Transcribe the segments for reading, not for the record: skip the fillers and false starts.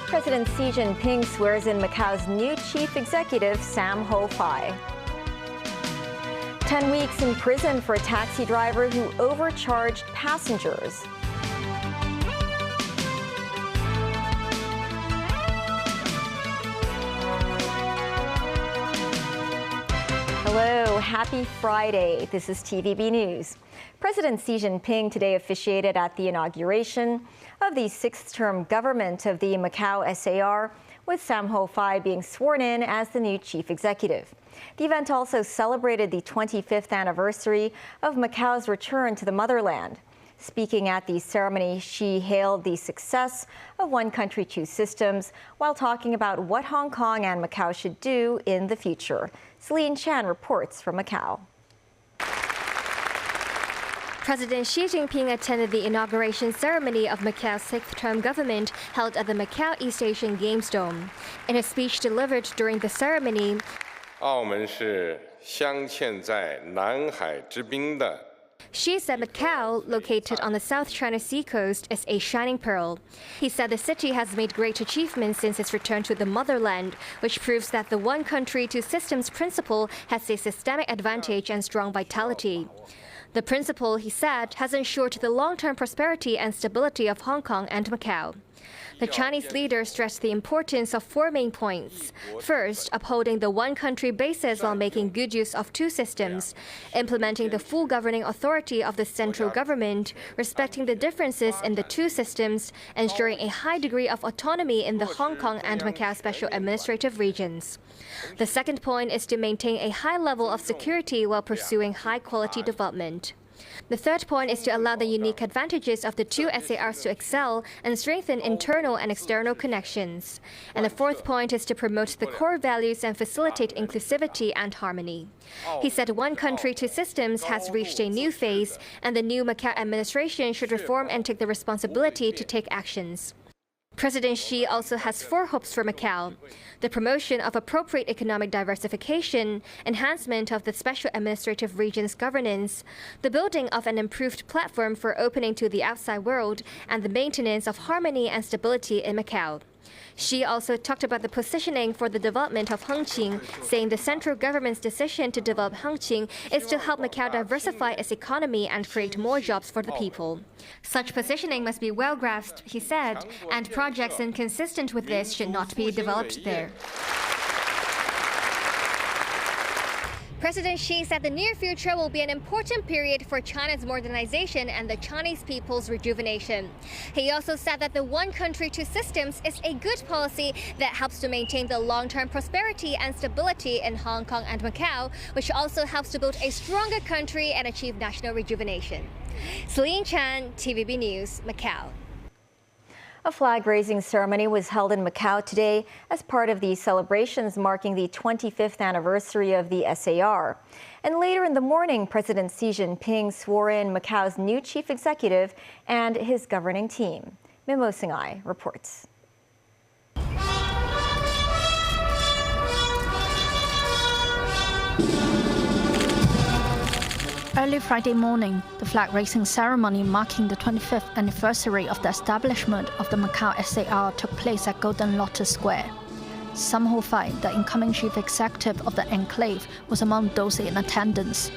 President Xi Jinping swears in Macau's new chief executive, Sam Ho-Fai. 10 weeks in prison for a taxi driver who overcharged passengers. Hello, happy Friday. This is TVB News. President Xi Jinping today officiated at the inauguration of the sixth-term government of the Macau SAR, with Sam Ho-Fai being sworn in as the new chief executive. The event also celebrated the 25th anniversary of Macau's return to the motherland. Speaking at the ceremony, Xi hailed the success of One Country, Two Systems while talking about what Hong Kong and Macau should do in the future. Celine Chan reports from Macau. President Xi Jinping attended the inauguration ceremony of Macau's sixth-term government held at the Macau East Asian Games Dome. In a speech delivered during the ceremony, 澳门是镶嵌在南海之滨的 Xi said Macau, located on the South China Sea coast, is a shining pearl. He said the city has made great achievements since its return to the motherland, which proves that the One Country, Two Systems principle has a systemic advantage and strong vitality. The principle, he said, has ensured the long-term prosperity and stability of Hong Kong and Macau. The Chinese leader stressed the importance of four main points. First, upholding the one-country basis while making good use of two systems, implementing the full governing authority of the central government, respecting the differences in the two systems, ensuring a high degree of autonomy in the Hong Kong and Macau special administrative regions. The second point is to maintain a high level of security while pursuing high-quality development. The third point is to allow the unique advantages of the two SARs to excel and strengthen internal and external connections. And the fourth point is to promote the core values and facilitate inclusivity and harmony. He said One Country, Two Systems has reached a new phase, and the new Macau administration should reform and take the responsibility to take actions. President Xi also has four hopes for Macau: the promotion of appropriate economic diversification, enhancement of the special administrative region's governance, the building of an improved platform for opening to the outside world, and the maintenance of harmony and stability in Macau. Xi also talked about the positioning for the development of Hengqin, saying the central government's decision to develop Hengqin is to help Macau diversify its economy and create more jobs for the people. Such positioning must be well grasped, he said, and projects inconsistent with this should not be developed there. President Xi said the near future will be an important period for China's modernization and the Chinese people's rejuvenation. He also said that the One Country, Two Systems is a good policy that helps to maintain the long-term prosperity and stability in Hong Kong and Macau, which also helps to build a stronger country and achieve national rejuvenation. Celine Chan, TVB News, Macau. A flag-raising ceremony was held in Macau today as part of the celebrations marking the 25th anniversary of the SAR. And later in the morning, President Xi Jinping swore in Macau's new chief executive and his governing team. Mimo Singhai reports. Early Friday morning, the flag-raising ceremony marking the 25th anniversary of the establishment of the Macau SAR took place at Golden Lotus Square. Sam Ho-Fai, the incoming chief executive of the enclave, was among those in attendance.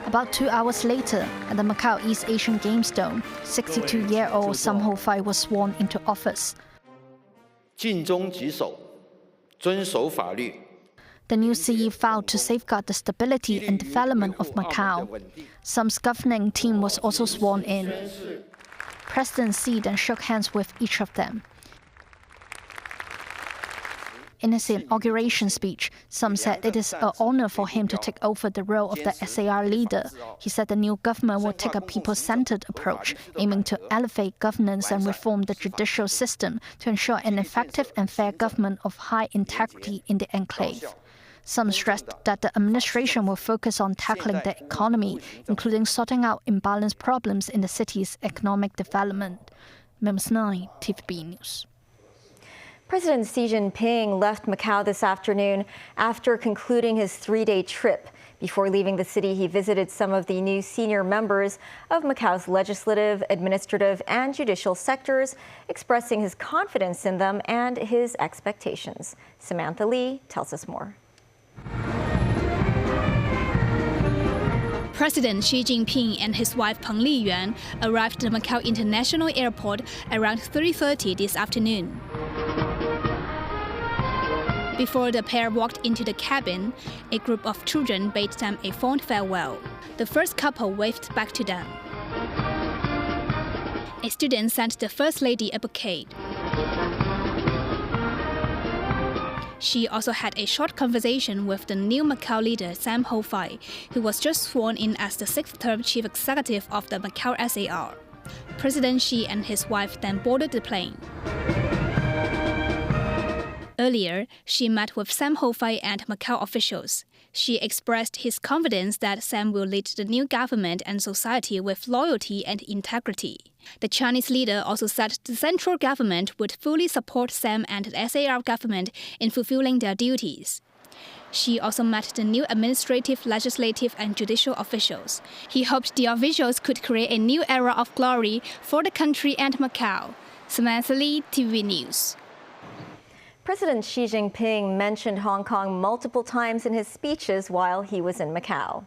About 2 hours later, at the Macau East Asian Games Dome, 62-year-old Sam Ho-Fai was sworn into office. 尽忠职守，遵守法律。 The new CE vowed to safeguard the stability and development of Macau. Sam's governing team was also sworn in. President Xi then shook hands with each of them. In his inauguration speech, Sam said it is an honor for him to take over the role of the SAR leader. He said the new government will take a people-centered approach, aiming to elevate governance and reform the judicial system to ensure an effective and fair government of high integrity in the enclave. Some stressed that the administration will focus on tackling the economy, including sorting out imbalanced problems in the city's economic development. Mimo Singhai, TVB News. President Xi Jinping left Macau this afternoon after concluding his three-day trip. Before leaving the city, he visited some of the new senior members of Macau's legislative, administrative, and judicial sectors, expressing his confidence in them and his expectations. Samantha Lee tells us more. President Xi Jinping and his wife Peng Liyuan arrived at Macau International Airport around 3:30 this afternoon. Before the pair walked into the cabin, a group of children bade them a fond farewell. The first couple waved back to them. A student sent the First Lady a bouquet. She also had a short conversation with the new Macau leader Sam Ho-fai, who was just sworn in as the sixth-term chief executive of the Macau SAR. President Xi and his wife then boarded the plane. Earlier, she met with Sam Ho-fai and Macau officials. She expressed his confidence that Sam will lead the new government and society with loyalty and integrity. The Chinese leader also said the central government would fully support Sam and the SAR government in fulfilling their duties. She also met the new administrative, legislative, and judicial officials. He hoped the officials could create a new era of glory for the country and Macau. Samantha Lee, TVB News. President Xi Jinping mentioned Hong Kong multiple times in his speeches while he was in Macau.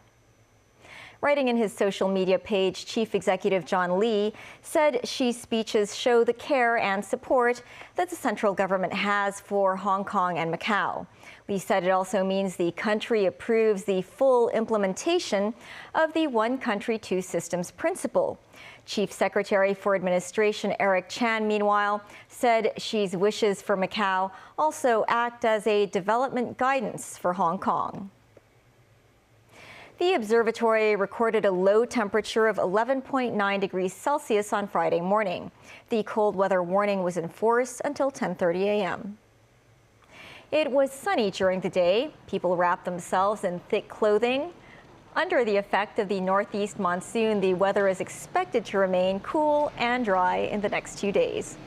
Writing in his social media page, Chief Executive John Lee said Xi's speeches show the care and support that the central government has for Hong Kong and Macau. Lee said it also means the country approves the full implementation of the one country, two systems principle. Chief Secretary for Administration Eric Chan, meanwhile, said Xi's wishes for Macau also act as a development guidance for Hong Kong. The observatory recorded a low temperature of 11.9 degrees Celsius on Friday morning. The cold weather warning was in force until 10:30 a.m. It was sunny during the day. People wrapped themselves in thick clothing. Under the effect of the northeast monsoon, the weather is expected to remain cool and dry in the next 2 days.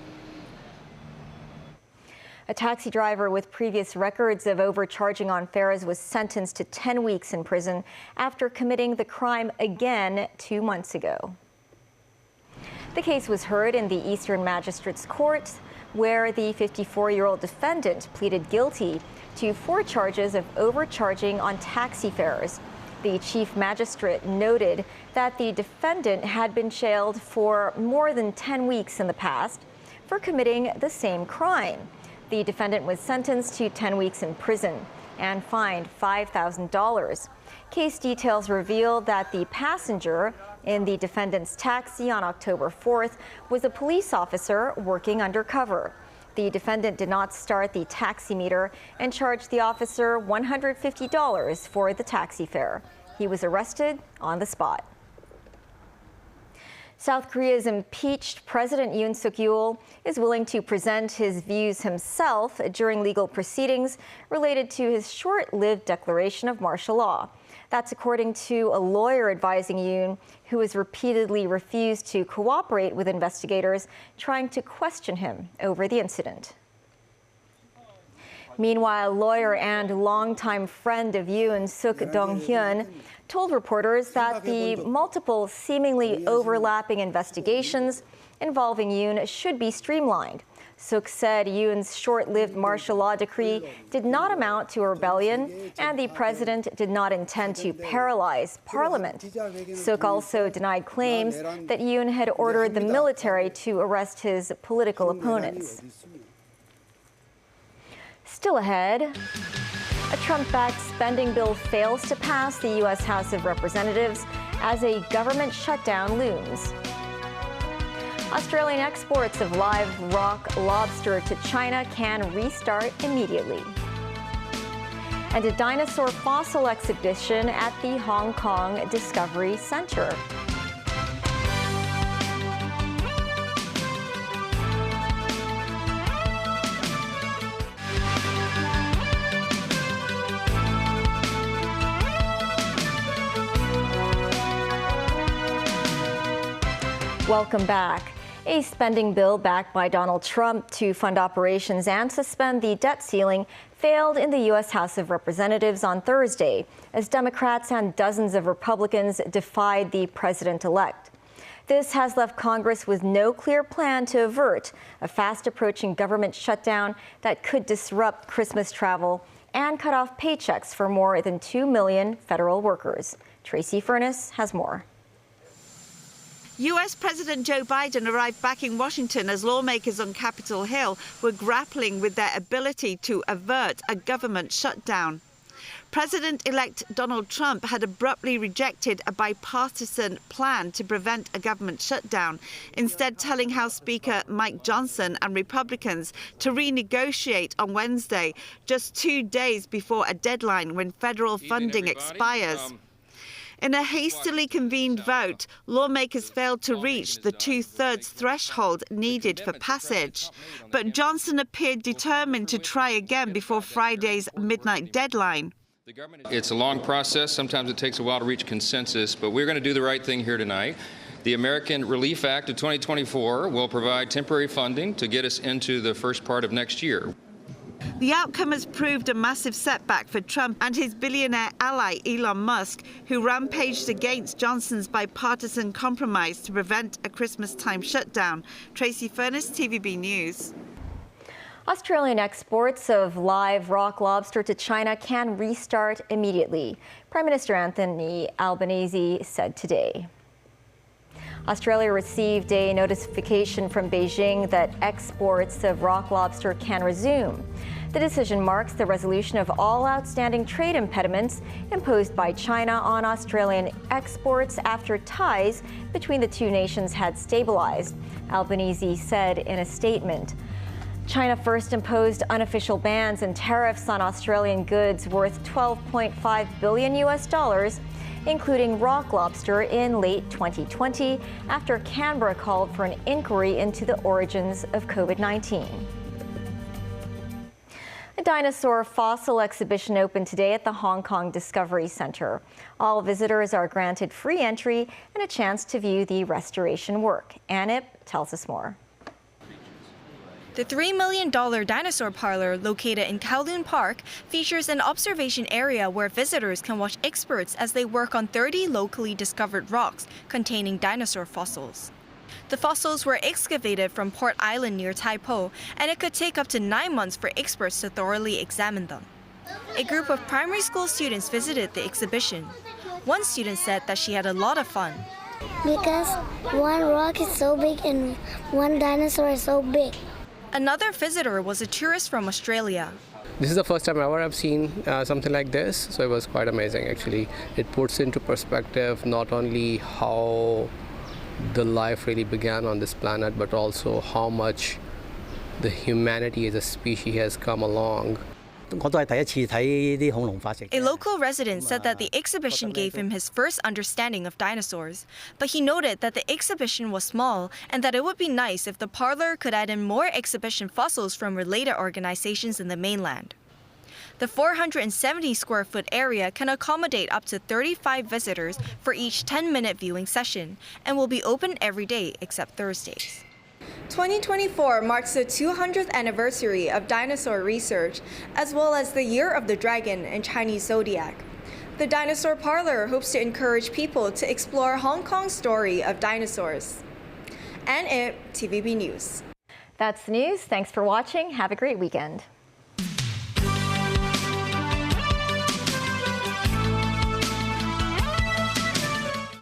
A taxi driver with previous records of overcharging on fares was sentenced to 10 weeks in prison after committing the crime again 2 months ago. The case was heard in the Eastern Magistrates Court, where the 54-year-old defendant pleaded guilty to 4 charges of overcharging on taxi fares. The chief magistrate noted that the defendant had been jailed for more than 10 weeks in the past for committing the same crime. The defendant was sentenced to 10 weeks in prison and fined $5,000. Case details revealed that the passenger in the defendant's taxi on October 4th was a police officer working undercover. The defendant did not start the taxi meter and charged the officer $150 for the taxi fare. He was arrested on the spot. South Korea's impeached President Yoon Suk-yeol is willing to present his views himself during legal proceedings related to his short-lived declaration of martial law. That's according to a lawyer advising Yoon, who has repeatedly refused to cooperate with investigators trying to question him over the incident. Meanwhile, lawyer and longtime friend of Yoon, Suk Dong-hyun, told reporters that the multiple seemingly overlapping investigations involving Yoon should be streamlined. Suk said Yoon's short-lived martial law decree did not amount to a rebellion, and the president did not intend to paralyze parliament. Suk also denied claims that Yoon had ordered the military to arrest his political opponents. Still ahead, a Trump-backed spending bill fails to pass the U.S. House of Representatives as a government shutdown looms. Australian exports of live rock lobster to China can restart immediately. And a dinosaur fossil exhibition at the Hong Kong Discovery Center. Welcome back. A spending bill backed by Donald Trump to fund operations and suspend the debt ceiling failed in the U.S. House of Representatives on Thursday as Democrats and dozens of Republicans defied the president-elect. This has left Congress with no clear plan to avert a fast-approaching government shutdown that could disrupt Christmas travel and cut off paychecks for more than 2 million federal workers. Tracy Furness has more. U.S. President Joe Biden arrived back in Washington as lawmakers on Capitol Hill were grappling with their ability to avert a government shutdown. President-elect Donald Trump had abruptly rejected a bipartisan plan to prevent a government shutdown, instead telling House Speaker Mike Johnson and Republicans to renegotiate on Wednesday, just 2 days before a deadline when federal funding expires. In a hastily convened vote, lawmakers failed to reach the 2/3 threshold needed for passage. But Johnson appeared determined to try again before Friday's midnight deadline. It's a long process. Sometimes it takes a while to reach consensus, but we're going to do the right thing here tonight. The American Relief Act of 2024 will provide temporary funding to get us into the first part of next year. The outcome has proved a massive setback for Trump and his billionaire ally Elon Musk, who rampaged against Johnson's bipartisan compromise to prevent a Christmas-time shutdown. Tracy Furness, TVB News. Australian exports of live rock lobster to China can restart immediately, Prime Minister Anthony Albanese said today. Australia received a notification from Beijing that exports of rock lobster can resume. The decision marks the resolution of all outstanding trade impediments imposed by China on Australian exports after ties between the two nations had stabilized, Albanese said in a statement. China first imposed unofficial bans and tariffs on Australian goods worth $12.5 billion US, including rock lobster, in late 2020 after Canberra called for an inquiry into the origins of COVID-19. A dinosaur fossil exhibition opened today at the Hong Kong Discovery Center. All visitors are granted free entry and a chance to view the restoration work. Anip tells us more. The $3 million dinosaur parlor located in Kowloon Park features an observation area where visitors can watch experts as they work on 30 locally discovered rocks containing dinosaur fossils. The fossils were excavated from Port Island near Tai Po, and it could take up to 9 months for experts to thoroughly examine them. A group of primary school students visited the exhibition. One student said that she had a lot of fun. Because one rock is so big and one dinosaur is so big. Another visitor was a tourist from Australia. This is the first time ever I've seen something like this, so it was quite amazing actually. It puts into perspective not only how the life really began on this planet, but also how much the humanity as a species has come along. A local resident said that the exhibition gave him his first understanding of dinosaurs, but he noted that the exhibition was small and that it would be nice if the parlor could add in more exhibition fossils from related organizations in the mainland. The 470-square-foot area can accommodate up to 35 visitors for each 10-minute viewing session and will be open every day except Thursdays. 2024 marks the 200th anniversary of dinosaur research, as well as the Year of the Dragon in Chinese zodiac. The Dinosaur Parlor hopes to encourage people to explore Hong Kong's story of dinosaurs. And TVB News. That's the news. Thanks for watching. Have a great weekend.